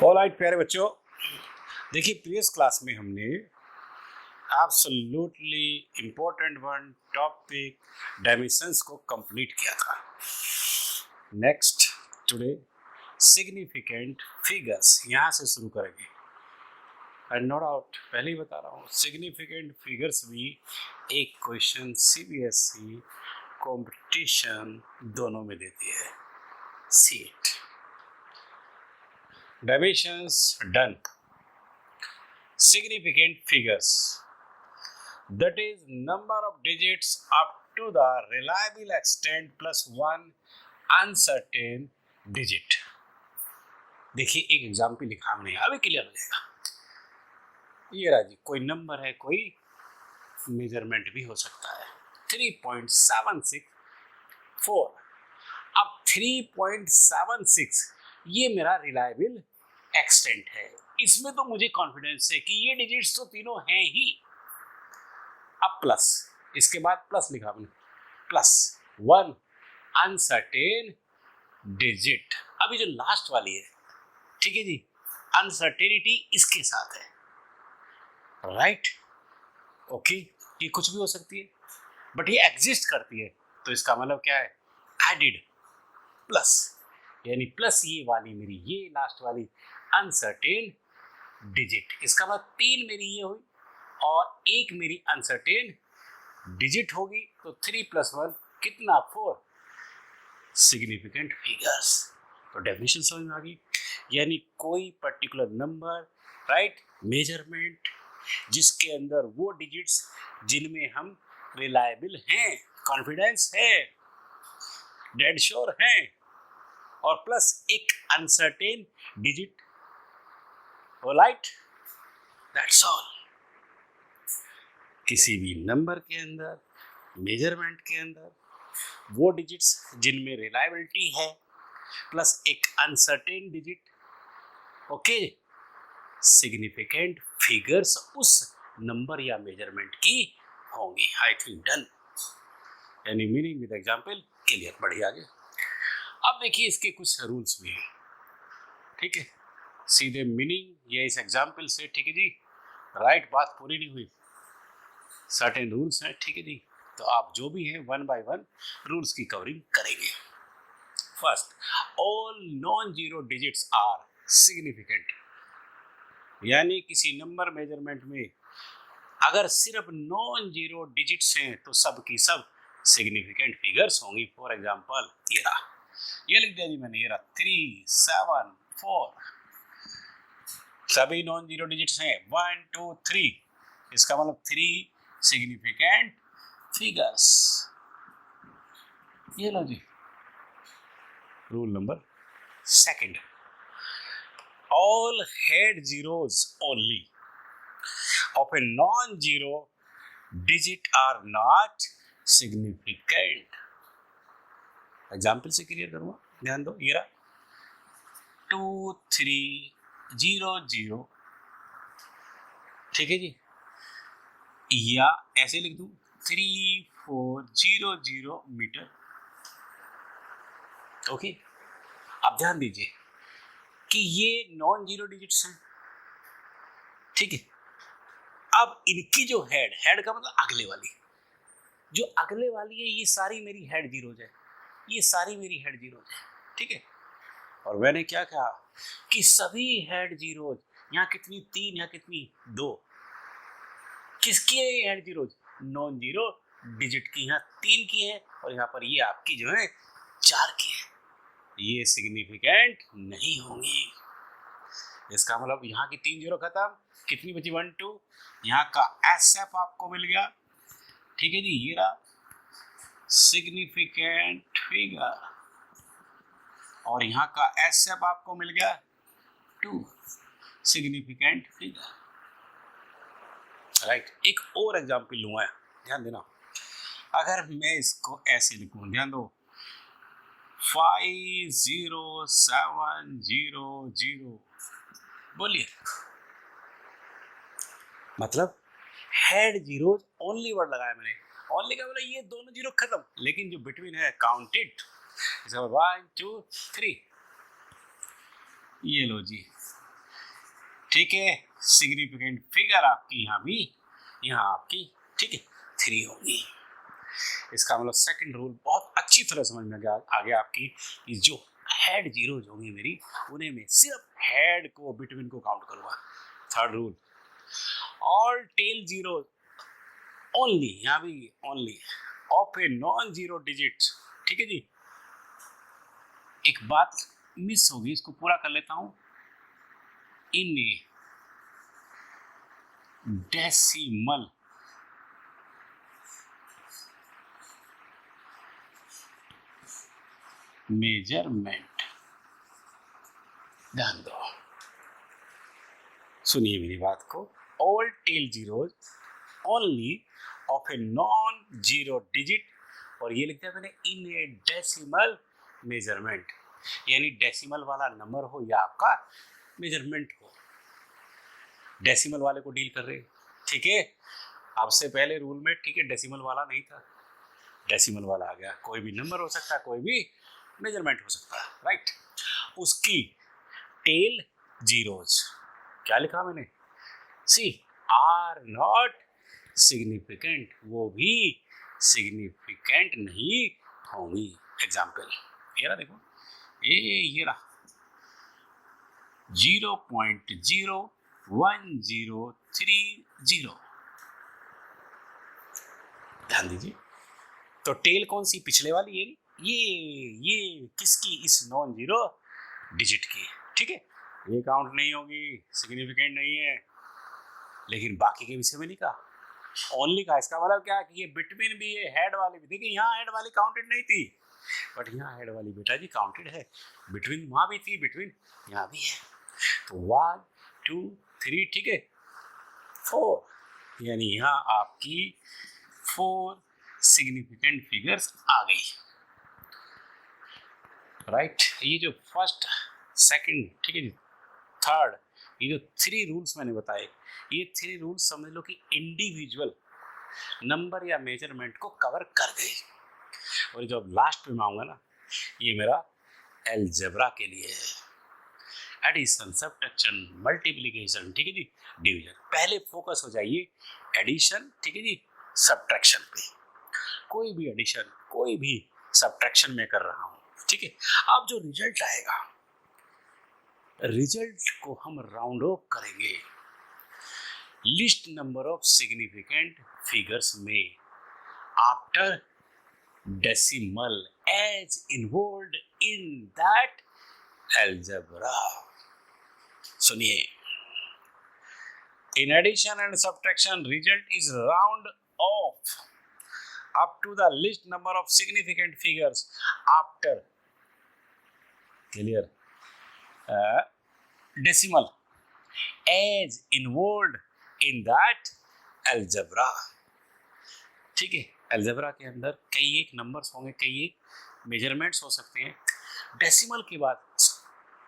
Alright प्यारे बच्चों, देखिए प्रीवियस क्लास में हमने absolutely important one topic dimensions को कंप्लीट किया था। नेक्स्ट टुडे सिग्निफिकेंट फिगर्स यहाँ से शुरू करेंगे। एंड नो डाउट पहले ही बता रहा हूँ, सिग्निफिकेंट फिगर्स भी एक क्वेश्चन सीबीएसई कंपटीशन दोनों में देती है। See it. Dimensions done. Significant figures, that is number of digits up to the reliable extent plus one uncertain digit. देखिए एक एग्जाम्पल लिखा हमने, अभी क्लियर हो जाएगा। ये रहा जी, कोई नंबर है, कोई मेजरमेंट भी हो सकता है। 3.764। अब 3.76 ये मेरा रिलायबल एक्सटेंट है, इसमें तो मुझे कॉन्फिडेंस है कि ये डिजिट्स तो तीनों हैं ही। अब प्लस, इसके बाद प्लस लिखा हमने, प्लस वन अनसर्टेन डिजिट। अभी जो लास्ट वाली है, ठीक है जी, अनसर्टेनिटी इसके साथ है, राइट? ओके, ये कुछ भी हो सकती है बट ये एग्जिस्ट करती है, तो इसका मतलब क्या है? एडिड प्लस, यानी प्लस ये वाली मेरी, ये लास्ट वाली अनसर्टेन डिजिट। इसका मतलब 3 मेरी ये हुई और एक मेरी अनसर्टेन डिजिट होगी, तो 3 + 1 कितना? 4 सिग्निफिकेंट फिगर्स। तो डेफिनेशन समझ में आ गई, यानी कोई पर्टिकुलर नंबर, राइट, मेजरमेंट जिसके अंदर वो डिजिट्स जिनमें हम रिलायबल हैं, कॉन्फिडेंस है, डेड श्योर हैं, और प्लस एक uncertain digit, right? That's all. किसी भी नंबर के अंदर, मेजरमेंट के अंदर वो डिजिट्स जिनमें रिलायबिलिटी है प्लस एक uncertain digit, okay, significant figures उस नंबर या मेजरमेंट की होंगी। आई थिंक डन, यानी मीनिंग विद एग्जांपल क्लियर। बढ़िया आगे। अब देखिए इसके कुछ रूल्स भी हैं, ठीक है, सीधे मीनिंग या इस एग्जाम्पल से, ठीक है जी, राइट, बात पूरी नहीं हुई, सर्टेन रूल्स हैं, ठीक है जी। तो आप जो भी हैं 1 बाय 1 रूल्स की कवरिंग करेंगे। First, all non zero digits are significant, यानी किसी नंबर मेजरमेंट में अगर सिर्फ नॉन जीरो डिजिट्स हैं तो सब की सब सिग्निफिकेंट फिगर्स होंगी। फॉर एग्जाम्पल ये रहा, ये लिख दिया जी मैंने, ये रहा 3, 7, 4, सभी नॉन जीरो डिजिट्स हैं। 1, 2, 3, इसका मतलब 3 सिग्निफिकेंट फिगर्स। ये लो जी rule number second, all head zeros only of a non zero digit are not significant. Example से क्लियर करूंगा, ध्यान दो। ये रहा 2, 3, 0, 0, ठीक है जी, या ऐसे लिख दूं 3, 4, 0, 0 मीटर। ओके, अब ध्यान दीजिए कि ये नॉन जीरो डिजिट्स हैं, ठीक है। अब इनकी जो हेड का मतलब अगले वाली, जो अगले वाली है, ये सारी मेरी हेड जीरोज है, ये सारी मेरी हेड जीरोज है, ठीक है। और मैंने क्या कहा कि सभी हेड जीरोज, यहाँ कितनी? 3, यहाँ कितनी? 2। किसकी है ये head zeros? Non zero digit की। यहाँ 3 की है और यहाँ पर ये आपकी जो है 4 की है, ये सिग्निफिकेंट नहीं होंगी। इसका मतलब यहाँ की 3 जीरो खत्म, कितनी बची? 1, 2। यहाँ का एसएफ आपको मिल गया, ठीक है जी, ये रहा सिग्निफिकेंट फिगर, और यहाँ का एसएफ आपको मिल गया 2 सिग्निफिकेंट फिगर, राइट। एक और एग्जांपल लूंगा, ध्यान देना। अगर मैं इसको ऐसे लिखूं, ध्यान दो, 5, 0, 7, 0, 0, बोलिए, मतलब हेड जीरो ओनली वर्ड लगाया मैंने। ओनली का मतलब ये दोनों जीरो खत्म, लेकिन जो बिटवीन है काउंटेड। 1, 2, 3, ये लो जी ठीक है, सिग्निफिकेंट फिगर आपकी यहाँ भी, यहाँ आपकी, ठीक है, 3 होगी। इसका मतलब सेकंड रूल बहुत अच्छी तरह समझ में आ गया आपकी कि जो हेड जीरोज होंगी मेरी, उन्हें मैं सिर्फ हेड को बिटवीन को काउंट करूंगा। Third rule, all tail zero only, यहाँ भी only of a non zero digit. ठीक है जी, एक बात मिस होगी, इसको पूरा कर लेता हूं। इन ए डेसिमल मेजरमेंट, ध्यान दो, सुनिए मेरी बात को। All tail zeros only of a non zero digit, और ये लिखते हैं मैंने इन ए डेसिमल मेजरमेंट, यानी डेसिमल वाला नंबर हो या आपका मेजरमेंट हो, डेसिमल वाले को डील कर रहे हैं। ठीक है, आपसे पहले रूल में, ठीक है, डेसिमल वाला नहीं था, डेसिमल वाला आ गया। कोई भी नंबर हो सकता है, कोई भी मेजरमेंट हो सकता है, राइट। उसकी टेल जीरोज, क्या लिखा मैंने, सी आर नॉट सिग्निफिकेंट, वो भी सिग्निफिकेंट नहीं होंगी। एग्जाम्पल ये रहा, देखो ये रहा 0.01030, ध्यान दीजिए। तो टेल कौन सी, पिछले वाली, ये किसकी, इस नॉन जीरो डिजिट की। ठीक है, ये काउंट नहीं होगी, सिग्निफिकेंट नहीं है। लेकिन बाकी के विषय में नहीं कहा, ओनली कहा। इसका मतलब क्या कि ये बिटवीन भी है, हेड वाली भी, देखिए यहाँ हेड वाली काउंटेड नहीं थी, बट यहाँ हेड वाली बेटा जी काउंटेड है। बिटवीन वहां भी थी, बिटवीन यहाँ भी है। तो 1 2 3, ठीक है, 4, यानी यहाँ आपकी 4 सिग्निफिकेंट फिगर्स आ गई, राइट। ये जो फर्स्ट सेकंड, ठीक है जी, थर्ड, ये जो 3 रूल्स मैंने बताए, ये 3 रूल्स समझ लो कि इंडिविजुअल नंबर या मेजरमेंट को कवर कर गए। और जो लास्ट पे मैं आऊंगा ना, ये मेरा अलजेब्रा के लिए है, एडिशन, सब्ट्रैक्शन, मल्टीप्लिकेशन, ठीक है जी, डिवीजन। पहले फोकस हो जाइए एडिशन, ठीक है जी, सब्ट्रैक्शन पे। कोई भी एडिशन, कोई भी सब्ट्रैक्शन में कर रहा हूं, ठीक है। अब जो रिजल्ट आएगा, रिजल्ट को हम राउंड ऑफ करेंगे list number of significant figures में after decimal as involved in that algebra. सुनिए, in addition and subtraction result is round off up to the least number of significant figures after, clear, decimal as involved in that algebra. ठीक है, algebra के अंदर कई एक numbers होंगे, कई एक मेजरमेंट्स हो सकते हैं। डेसिमल के बाद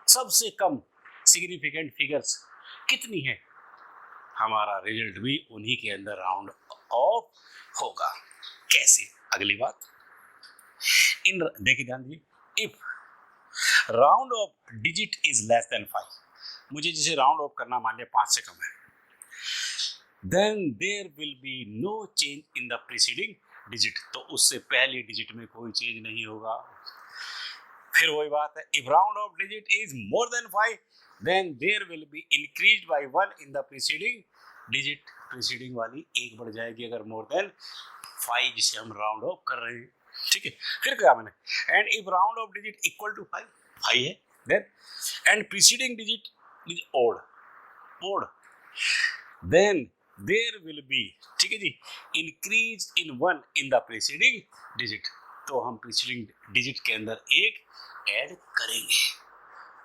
सबसे कम सिग्निफिकेंट फिगर्स कितनी है, हमारा रिजल्ट भी उन्हीं के अंदर राउंड ऑफ होगा। कैसे, अगली बात, इन देखिए ध्यान दीजिए, if round of digit is less than 5, मुझे जिसे राउंड ऑफ करना मान लिया 5 से कम है, then there will be no change in the preceding digit, तो उससे पहले डिजिट में कोई चेंज नहीं होगा। फिर वही बात है, if round of digit is more than 5, then there will be increased by 1 in the preceding digit, preceding वाली एक बढ़ जाएगी अगर more than 5, जिसे हम राउंड ऑफ कर रहे हैं। ठीक है, फिर क्या मैंने, and if round of digit equal to 5 है, then and preceding digit is odd, then there will be, ठीक है जी, increase in 1 in the preceding digit, तो हम preceding digit के अंदर एक ऐड करेंगे।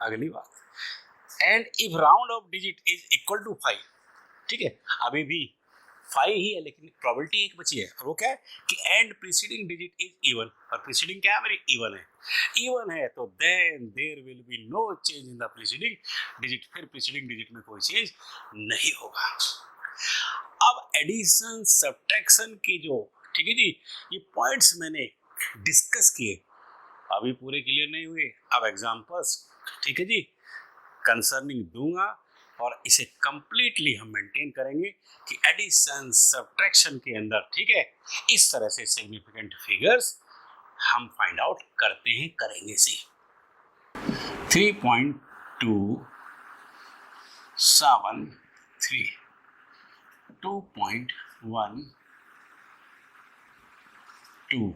अगली बात, and if round of digit is equal to 5, ठीक है, अभी भी 5 ही है लेकिन प्रोबेबिलिटी एक बची है, और वो क्या है कि and preceding digit is even, और प्रीसीडिंग क्या है मेरी, इवन है, इवन है, तो then there will be no change in the preceding digit, फिर प्रीसीडिंग डिजिट में कोई चेंज नहीं होगा। अब एडिशन सब्ट्रैक्शन के जो, ठीक है जी, ये पॉइंट्स मैंने डिस्कस किए, अभी पूरे क्लियर नहीं हुए। अब एग्जांपल्स, ठीक है जी, कंसर्निंग दूंगा और इसे कंप्लीटली हम मेंटेन करेंगे कि एडिशन सब्ट्रैक्शन के अंदर, ठीक है, इस तरह से सिग्निफिकेंट फिगर्स हम फाइंड आउट करते हैं, करेंगे। सी 3.273 2.12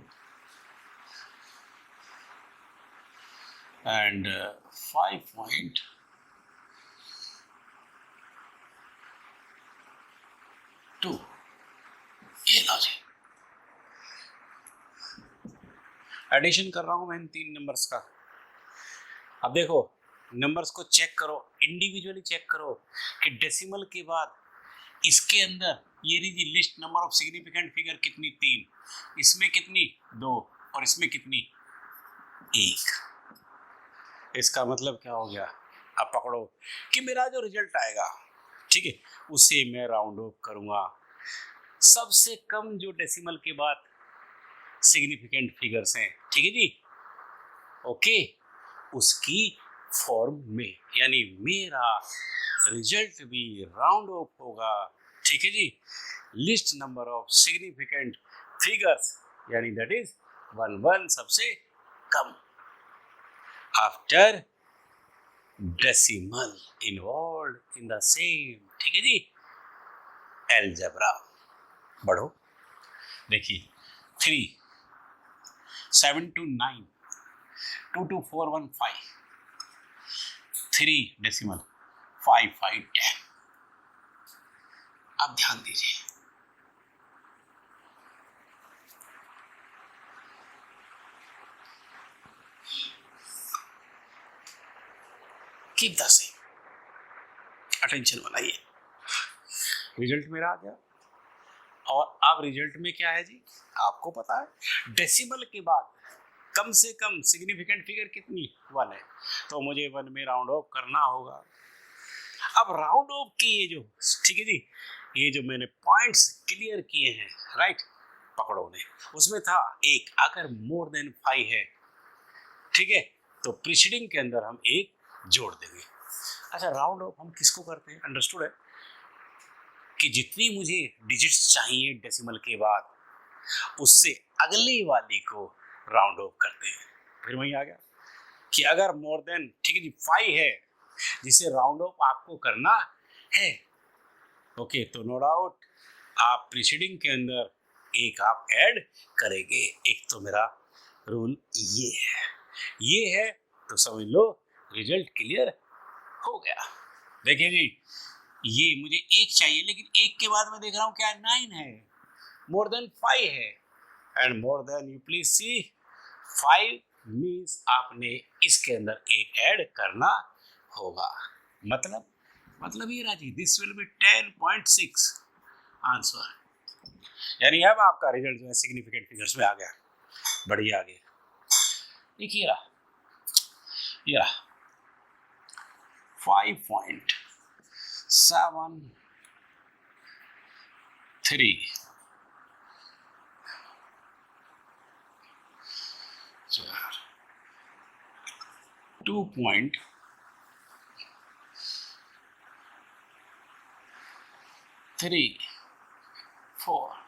and 5.2 ये लो जी। एडिशन कर रहा हूं मैं इन 3 नंबर्स का। अब देखो नंबर्स को चेक करो, इंडिविजुअली चेक करो कि डेसिमल के बाद इसके अंदर ये रही list number of significant figure कितनी, 3, इसमें कितनी, 2 और इसमें कितनी, 1। इसका मतलब क्या हो गया, अब पकड़ो कि मेरा जो रिजल्ट आएगा, ठीक है, उसे मैं राउंड ऑफ करूंगा। सबसे कम जो डेसिमल के बाद सिग्निफिकेंट फिगर्स हैं, ठीक है जी, ओके, उसकी फॉर्म में, यानी मेरा रिजल्ट भी राउंड ऑफ होगा, ठीक है जी, least number of significant figures, यानी दैट इज 1 सबसे कम after decimal involve in the same, ठीक है जी, अलजेब्रा। बढ़ो, देखिए 3 7 to 9 2 to 4 1 5 3 डेसिमल 5 5 10। अब ध्यान दीजिए, कीप द सेम, अटेंशन बनाइए। रिजल्ट मेरा आ गया, और अब रिजल्ट में क्या है जी, आपको पता है डेसिमल के बाद कम से कम सिग्निफिकेंट फिगर कितनी, 1 है, तो मुझे 1 में राउंड ऑफ करना होगा। अब राउंड ऑफ की ये जो, ठीक है जी, ये जो मैंने पॉइंट्स क्लियर किए हैं, राइट, पकड़ो ने, उसमें था एक, अगर मोर देन 5 है, ठीक है, तो प्रीसीडिंग के अंदर हम एक जोड़ देंगे। अच्छा, राउंड ऑफ हम किसको करते हैं, अंडरस्टूड है कि जितनी मुझे डिजिट्स चाहिए डेसिमल के बाद, उससे अगली वाली को राउंड ऑफ करते हैं। फिर वही आ गया कि अगर मोर देन, ठीक है जी, 5 है जिसे राउंड ऑफ आपको करना है, ओके, तो नो डाउट आप प्रीसीडिंग के अंदर एक आप ऐड करेंगे। एक तो मेरा रूल ये है, तो समझ लो रिजल्ट क्लियर हो गया। देखिए जी, ये मुझे 1 चाहिए, लेकिन 1 के बाद मैं देख रहा हूँ क्या 9 है, मोर देन 5 है, and more than, you please see 5 means आपने इसके अंदर एक ऐड करना होगा। मतलब ये राजी, दिस विल बी 10.6 आंसर, यानी अब आपका रिजल्ट जो है सिग्निफिकेंट फिगर्स में आ गया। बढ़िया आ गया, देखिए रहा 5.73 2.34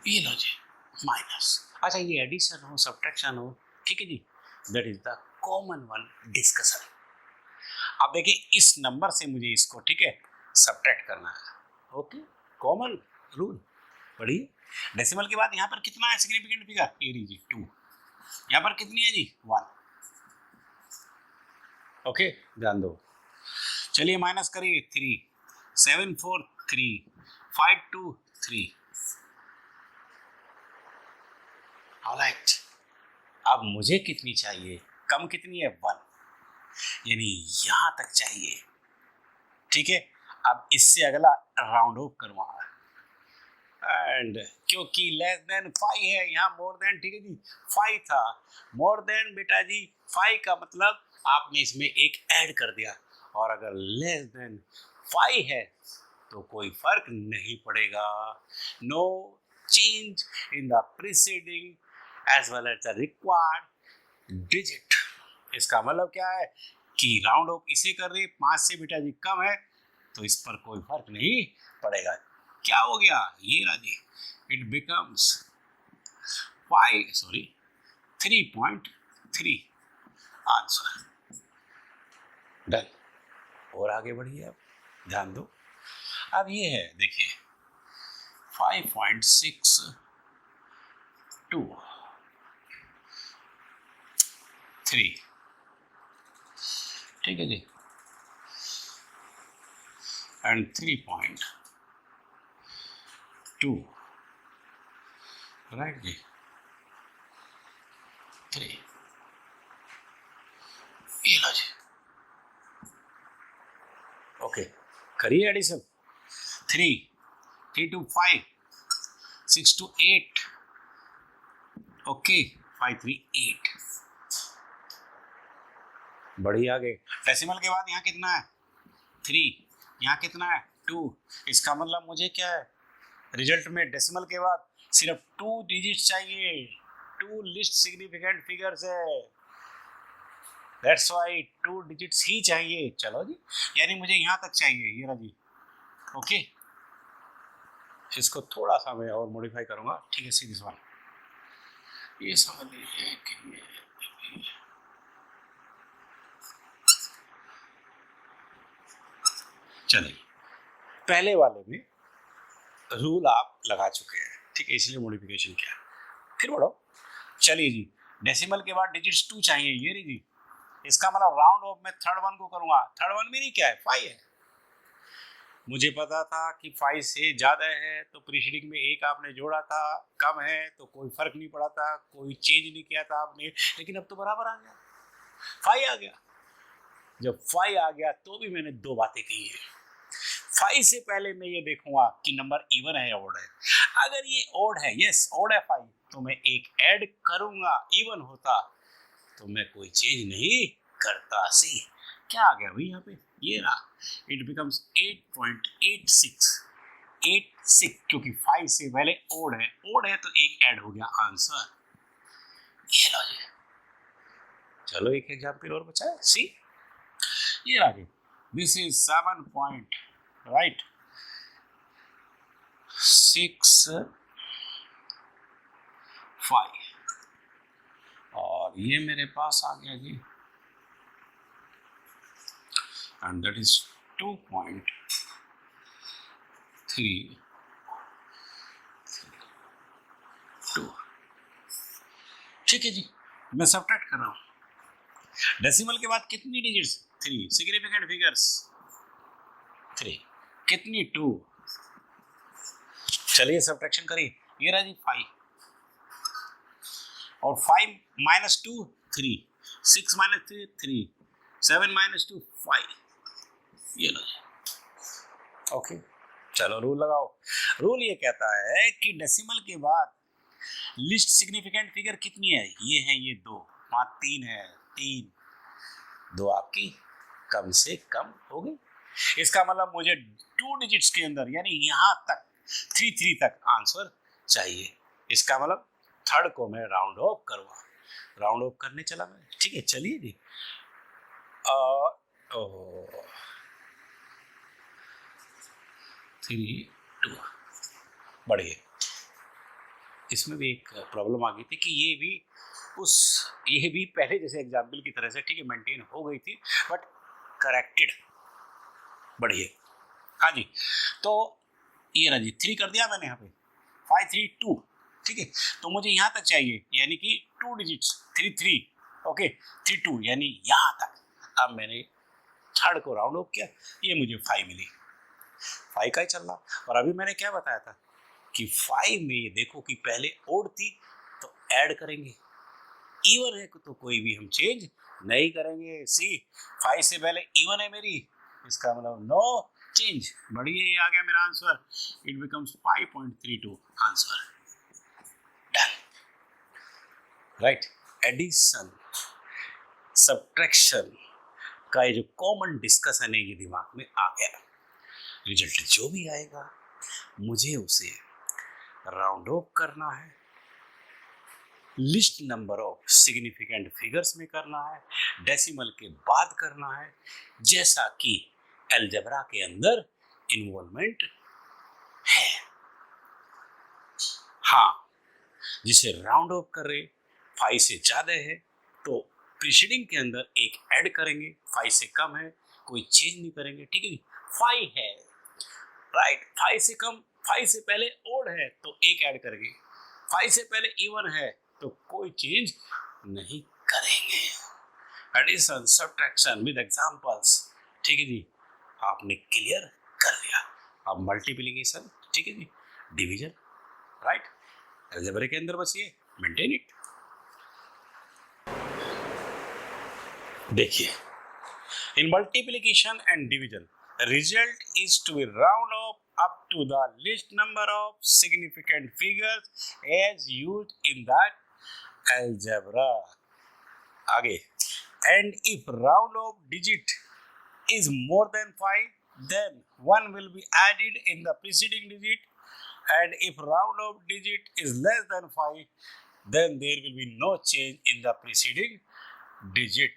ये लो जी, माइनस। अच्छा, ये एडिशन हो सब्ट्रैक्शन हो, ठीक है जी, that is the common one discussion. अब देखिए इस नंबर से मुझे इसको, ठीक है, सब्ट्रैक्ट करना है, ओके, कॉमन रूल। पढ़िए, डेसिमल के बाद यहाँ पर कितना है सिग्निफिकेंट फिगर, ये लीजिए 2, यहाँ पर कितनी है जी 1, ओके, ध्यान दो। चलिए माइनस करिए, 3 7 4 3 5 2 3, ऑलराइट। अब मुझे कितनी चाहिए, कम कितनी है 1, यानी यहां तक चाहिए, ठीक है। अब इससे अगला राउंड ऑफ करवाना, एंड क्योंकि लेस देन 5 है, यहाँ मोर देन, ठीक है जी, 5 था, मोर देन बेटा जी 5 का मतलब आपने इसमें एक ऐड कर दिया, और अगर लेस देन 5 है तो कोई फर्क नहीं पड़ेगा, no change in the preceding as well as the required digit. इसका मतलब क्या है कि राउंड ऑफ इसे कर रहे 5 से बेटा जी कम है तो इस पर कोई फर्क नहीं पड़ेगा। क्या हो गया ये राजी, इट बिकम्स 3.3 आंसर। डन। और आगे बढ़िए, अब ध्यान दो। अब ये है देखिए 5.62 ठीक है जी, एंड 3.2 राइट जी, 3 ये लो जी। ओके करिए एडिशन, 3 to 5 6 to 8 ओके 5 3 8 बढ़िया। आगे डेसिमल के बाद यहाँ कितना है 3, यहाँ कितना है 2, इसका मतलब मुझे क्या है रिजल्ट में डेसिमल के बाद सिर्फ 2 डिजिट्स चाहिए, 2 लिस्ट सिग्निफिकेंट फिगर्स है, दैट्स व्हाई 2 डिजिट्स ही चाहिए। चलो जी, यानी मुझे यहाँ तक चाहिए ये रहा जी। ओके इसको थोड़ा सा मैं और मॉडिफाई करूंगा, ठीक है सीरीज वन ये समझ लीजिए कि चलिए पहले वाले में रूल आप लगा चुके हैं, ठीक है इसलिए मॉडिफिकेशन किया। फिर बढ़ो, चलिए जी डेसिमल के बाद डिजिट्स 2 चाहिए, ये रही जी, इसका मतलब राउंड ऑफ में थर्ड वन को करूंगा, थर्ड वन मेरी क्या है 5 है, मुझे पता था कि 5 से ज़्यादा है तो प्रीसीडिंग में एक आपने जोड़ा था, कम है तो कोई फर्क नहीं पड़ा था, कोई चेंज नहीं किया था आपने, लेकिन अब तो बराबर आ गया 5 आ गया। जब 5 आ गया तो भी मैंने 2 बातें की है। 5 से पहले मैं ये देखूंगा कि नंबर इवन है या ऑड है, अगर ये ऑड है, यस ऑड है 5, तो मैं एक ऐड करूंगा, इवन होता तो मैं कोई चेंज नहीं करता। सी क्या आ गया भाई यहाँ पे, ये रहा, इट बिकम्स 8.86 क्योंकि 5 से पहले ओड है तो एक ऐड हो गया आंसर। ये लो जी, चलो एक एग्जाम्पल और बचा है, सी ये रहा जी, दिस इज 7.65 और ये मेरे पास आ गया जी, and that is 2.32 ठीक है जी। मैं सबट्रैक्ट कर रहा हूँ, डेसिमल के बाद कितनी डिजिट्स 3, सिग्निफिकेंट फिगर्स 3, कितनी 2, चलिए सबट्रैक्शन करिए, ये रहा जी 5 और 5 माइनस 2 3, 6 माइनस 3 3, 7 माइनस 2 5, ये लो जी। ओके चलो रूल लगाओ, रूल ये कहता है कि डेसिमल के बाद लिस्ट सिग्निफिकेंट फिगर कितनी है, ये है ये 2, वहाँ 3 है, 3 2 आपकी कम से कम हो गई, इसका मतलब मुझे 2 डिजिट्स के अंदर यानी यहाँ तक 3 तक आंसर चाहिए, इसका मतलब थर्ड को मैं राउंड ऑफ करूँगा, राउंड ऑफ करने चला मैं, ठीक है चलिए जी। 3 2 बढ़िए, इसमें भी एक प्रॉब्लम आ गई थी कि ये भी पहले जैसे एग्जाम्पल की तरह से ठीक है मेंटेन हो गई थी बट करेक्टेड, बढ़िए हाँ जी। तो ये रहा जी 3 कर दिया मैंने यहाँ पे, 5 3 2 ठीक है, तो मुझे यहाँ तक चाहिए यानी कि 2 डिजिट्स 3 ओके 3 2 यानी यहाँ तक। अब मैंने थर्ड को राउंड ऑफ किया, ये मुझे 5 मिली, 5 का ही चल रहा। और अभी मैंने क्या बताया था कि 5 में ये देखो कि पहले ओड थी तो ऐड करेंगे, इवन है तो कोई भी हम चेंज नहीं करेंगे। सी 5 से पहले इवन है मेरी, इसका मतलब नो चेंज, बढ़िया ये आ गया मेरा answer, it becomes 5.32 answer. Done right. Addition subtraction का ये जो कॉमन डिस्कशन है ये दिमाग में आ गया, रिजल्ट जो भी आएगा मुझे उसे राउंड ऑफ करना है list number of significant figures में करना है, डेसिमल के बाद करना है, जैसा कि अलजेब्रा के अंदर इन्वॉल्वमेंट है। हाँ, जिसे राउंड ऑफ कर रहे 5 से ज्यादा है तो प्रीसीडिंग के अंदर एक ऐड करेंगे, 5 से कम है कोई चेंज नहीं करेंगे, ठीक है जी। 5 है, राइट, 5 से कम, 5 से पहले ओड है तो एक ऐड करेंगे, 5 से पहले इवन है तो कोई चेंज नहीं करेंगे। एडिशन सब्ट्रैक्शन विद एग्जांपल्स, ठीक है जी, आपने क्लियर कर लिया। अब मल्टीप्लिकेशन, ठीक है जी, डिवीजन, राइट, अलजेब्रा के अंदर बस ये मेंटेन इट। देखिए, in multiplication and division, result is to be round off up to the least number of significant figures as used in that algebra. आगे, and if round off digit is more than 5, then 1 will be added in the preceding digit, and if round off digit is less than 5, then there will be no change in the preceding digit.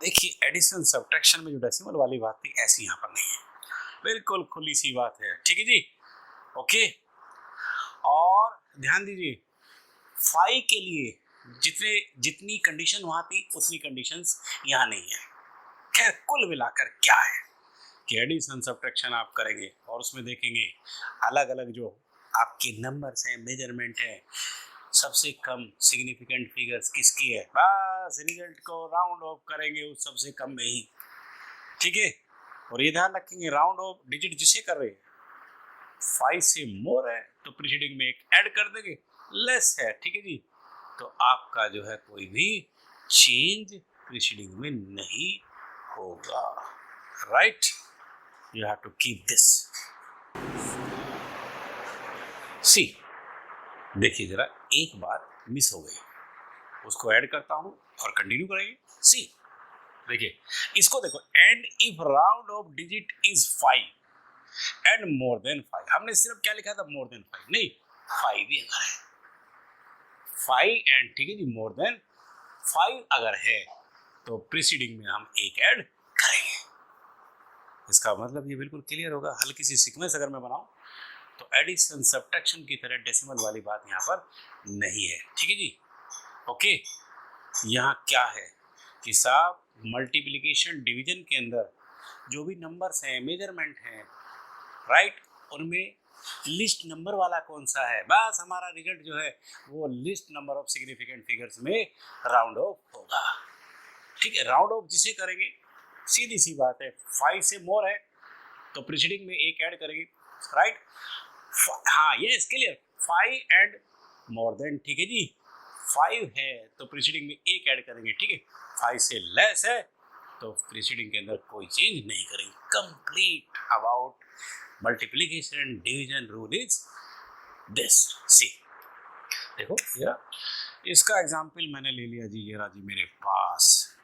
देखिए, addition subtraction में जो decimal वाली बात थी ऐसी यहाँ पर नहीं है, बिल्कुल खुली सी बात है, ठीक है जी, ओके। और ध्यान दीजिए, 5 के लिए जितनी कंडीशन वहाँ थी उतनी कंडीशंस यहाँ नहीं है। खैर, कुल मिलाकर क्या है कि एडिशन सब्ट्रैक्शन आप करेंगे और उसमें देखेंगे अलग अलग जो आपके नंबर्स हैं, मेजरमेंट है, सबसे कम सिग्निफिकेंट फिगर्स किसकी है, बस रिजल्ट को राउंड ऑफ करेंगे उस सबसे कम में ही, ठीक है। और ये ध्यान रखेंगे, राउंड ऑफ डिजिट जिसे कर रहे हैं 5 से मोर है तो प्रीसीडिंग में एक ऐड कर देंगे, लेस है, ठीक है जी, तो आपका जो है कोई भी चेंज प्रीसीडिंग में नहीं होगा, right. You have to keep this. See, देखिए जरा, एक बात मिस हो गई, उसको ऐड करता हूं और कंटिन्यू करेंगे। सी, देखिए इसको देखो, and if round of digit is 5 and more than 5, हमने सिर्फ क्या लिखा था, मोर देन 5 नहीं, 5 भी अगर है, 5 एंड, ठीक है जी, मोर देन 5 अगर है तो प्रीसीडिंग में हम एक ऐड करेंगे। इसका मतलब ये बिल्कुल क्लियर होगा। हल्की सी सीक्वेंस अगर मैं बनाऊं तो एडिशन सब्ट्रैक्शन की तरह डेसिमल वाली बात यहाँ पर नहीं है, ठीक है जी, ओके। यहाँ क्या है कि साहब मल्टीप्लिकेशन डिवीजन के अंदर जो भी नंबर्स हैं, मेजरमेंट हैं, राइट, उनमें लिस्ट नंबर वाला कौन सा है, बस हमारा रिजल्ट जो है वो list number of significant figures में राउंड ऑफ होगा, ठीक है। राउंड ऑफ जिसे करेंगे, सीधी सी बात है, 5 से मोर है तो प्रीसीडिंग में एक ऐड करेंगे, राइट। हाँ, ये क्लियर, 5 एंड मोर देन, ठीक है जी, 5 है तो प्रीसीडिंग में एक ऐड करेंगे, ठीक है। 5 से लेस है तो प्रीसीडिंग के अंदर कोई चेंज नहीं करेंगे। Complete about multiplication division rule is this. See, देखो या इसका एग्जाम्पल मैंने ले लिया जी, ये रहा जी मेरे पास,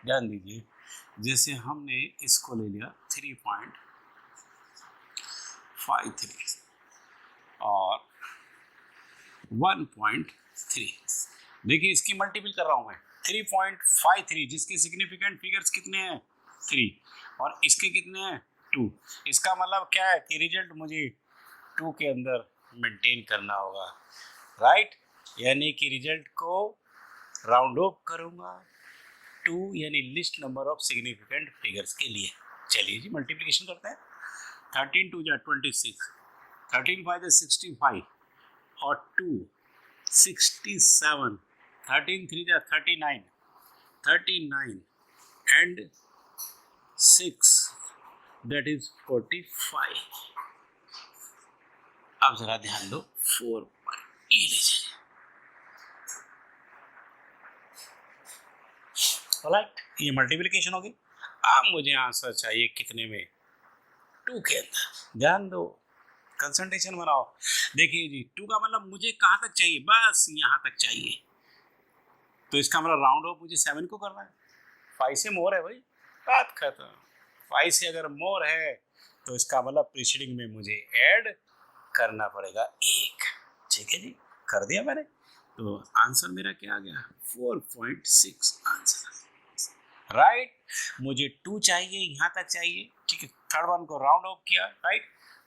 ध्यान दीजिए, जैसे हमने इसको ले लिया 3.53 और 1.3, देखिए इसकी मल्टीपल कर रहा हूं मैं, 3.53 जिसके सिग्निफिकेंट फिगर्स कितने हैं 3 और इसके कितने हैं 2, इसका मतलब क्या है कि रिजल्ट मुझे 2 के अंदर मेंटेन करना होगा, राइट, यानी कि रिजल्ट को राउंड ऑफ करूंगा 2 यानी list number of significant figures के लिए। चलिए जी मल्टीप्लिकेशन करते हैं, 13 2 जा 26, 13 5 जा 65 और 2 67, 13 3 जा 39, 39 एंड 6 that is 45। अब जरा ध्यान दो 4 पर ये लीजिए, राइट, ये मल्टीप्लिकेशन होगी। अब मुझे आंसर चाहिए कितने में, 2 के अंदर। ध्यान दो, कंसंट्रेशन बनाओ। देखिए जी 2 का मतलब मुझे कहाँ तक चाहिए, बस यहाँ तक चाहिए, तो इसका मतलब राउंड ऑफ मुझे 7 को करना है। 5 से मोर है भाई, बात खत्म। 5 से अगर मोर है तो इसका मतलब प्रीसीडिंग में मुझे ऐड करना पड़ेगा 1, ठीक है जी, कर दिया मैंने, तो आंसर मेरा क्या आ गया 4.6 आंसर। राइट, मुझे 2 चाहिए, यहाँ तक चाहिए, ठीक है। थर्ड वन को राउंड ऑफ किया, राइट।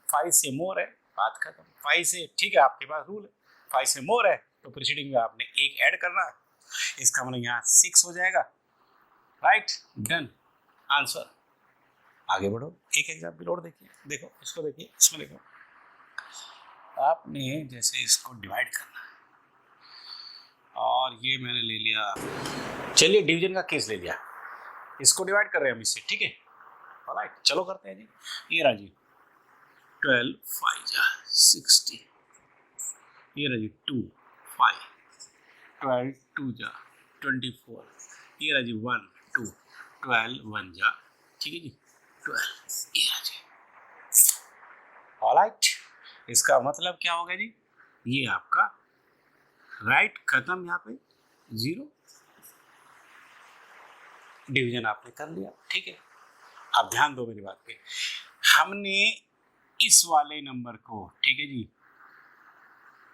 5 से मोर है, बात खत्म। 5 से, ठीक है, आपके पास रूल है, 5 से मोर है तो प्रीसीडिंग में आपने 1 ऐड करना है, इसका मतलब यहाँ 6 हो जाएगा, राइट। Done, answer. आगे बढ़ो, एक एग्जाम्पल और देखिए, देखो इसको, देखिए इसमें, देखो आपने जैसे इसको डिवाइड करना है और ये मैंने ले लिया, चलिए डिवीजन का केस ले लिया, इसको डिवाइड कर रहे हैं हम इससे, ठीक है, राइट। चलो करते हैं जी, ये रहा जी 12 5 जा 60, ये रहा जी 2 5, 12 2 जा 24, ये रहा जी 1 2, 12 1 जा, ठीक है जी 12, ये रहा जी। ऑलराइट, इसका मतलब क्या होगा जी, ये आपका राइट खत्म, यहाँ पे 0, डिवीजन आपने कर लिया, ठीक है। अब ध्यान दो मेरी बात पे, हमने इस वाले नंबर को, ठीक है जी,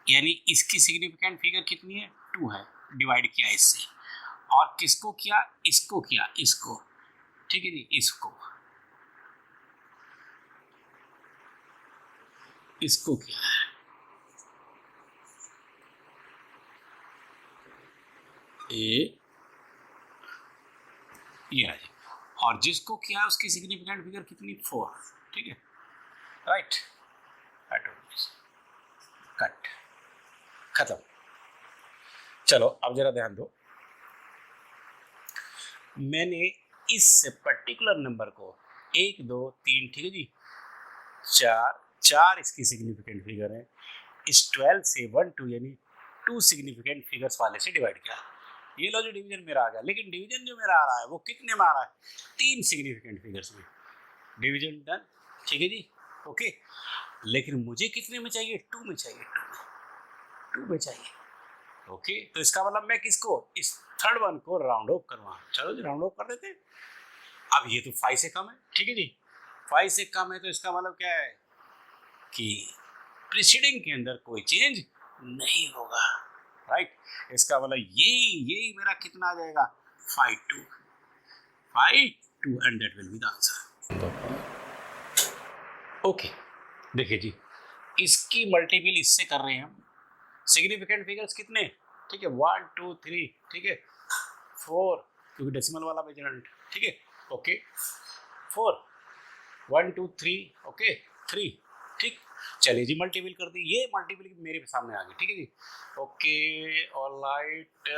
यानी इसकी सिग्निफिकेंट फिगर कितनी है 2 है, डिवाइड किया इससे, और किसको किया, इसको किया, इसको, ठीक है जी, इसको किया है, ये है जी, और जिसको किया है उसकी सिग्निफिकेंट फिगर कितनी 4, ठीक है, राइट। कट, खत्म। चलो अब जरा ध्यान दो, मैंने इस पर्टिकुलर नंबर को 1 2 3, ठीक है जी, 4 इसकी सिग्निफिकेंट फिगर है, इस 12 से 1 2 यानी 2 सिग्निफिकेंट फिगर्स वाले से डिवाइड किया, ये लो जो डिवीजन मेरा आ गया। लेकिन डिवीजन जो मेरा आ रहा है वो कितने में आ रहा है, 3 सिग्निफिकेंट फिगर्स में, डिवीजन डन, ठीक है जी, ओके। लेकिन मुझे कितने में चाहिए, 2 में चाहिए, 2 में चाहिए, ओके। तो इसका मतलब मैं किसको, इस थर्ड वन को राउंड ऑफ करवा, चलो जी राउंड ऑफ कर देते हैं। अब ये तो 5 से कम है, ठीक है जी, 5 से कम है, तो इसका मतलब क्या है कि प्रीसीडिंग के अंदर कोई चेंज नहीं होगा, राइट। इसका मतलब यही मेरा कितना आ जाएगा 5 2 and that will be the answer, okay. देखिए जी, इसकी मल्टीपल इससे कर रहे हैं हम, सिग्निफिकेंट फिगर्स कितने, ठीक है 1 2 3, ठीक है 4 क्योंकि डेसिमल वाला मेजरमेंट, ठीक है, ओके 4 1 2 3, ओके 3, ठीक। चलिए जी मल्टीपल कर दी, ये मल्टीपल मेरे सामने आ गई, ठीक है जी, ओके ऑलराइट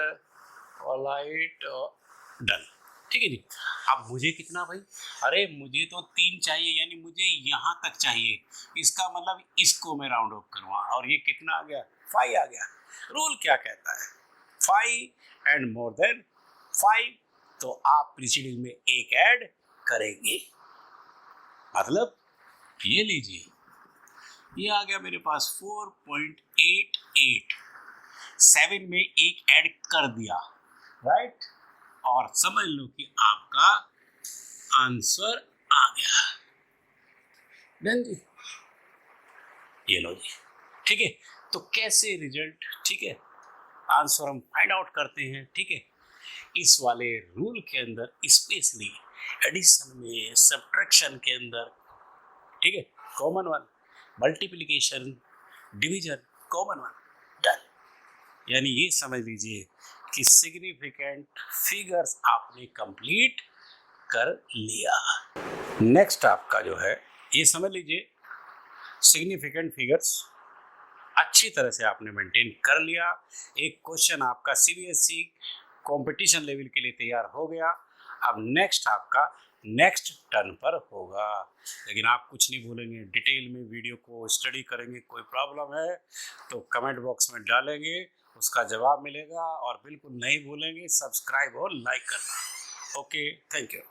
डन, ठीक है जी। अब मुझे कितना भाई, अरे मुझे तो 3 चाहिए, यानी मुझे यहाँ तक चाहिए, इसका मतलब इसको मैं राउंड ऑफ करूँगा, और ये कितना आ गया 5 आ गया। रूल क्या कहता है, 5 एंड मोर देन 5, तो आप प्रीसीडिंग में 1 ऐड करेंगे, मतलब ये लीजिए, ये आ गया मेरे पास 4.88, 7 में 1 ऐड कर दिया, राइट, और समझ लो कि आपका आंसर आ गया, डन जी, ये लो जी, ठीक है। तो कैसे रिजल्ट, ठीक है, आंसर हम फाइंड आउट करते हैं, ठीक है, इस वाले रूल के अंदर, स्पेशली एडिशन में, सब्ट्रैक्शन के अंदर, ठीक है, common one, multiplication, division, common one, done. यानी ये समझ लीजिए कि सिग्निफिकेंट फिगर्स आपने कंप्लीट कर लिया। नेक्स्ट आपका जो है, ये समझ लीजिए सिग्निफिकेंट फिगर्स अच्छी तरह से आपने मेंटेन कर लिया, एक क्वेश्चन आपका सीबीएसई कंपटीशन लेवल के लिए तैयार हो गया। अब नेक्स्ट आपका नेक्स्ट टर्न पर होगा, लेकिन आप कुछ नहीं भूलेंगे, डिटेल में वीडियो को स्टडी करेंगे, कोई प्रॉब्लम है तो कमेंट बॉक्स में डालेंगे, उसका जवाब मिलेगा, और बिल्कुल नहीं भूलेंगे सब्सक्राइब और लाइक करना। Okay, thank you.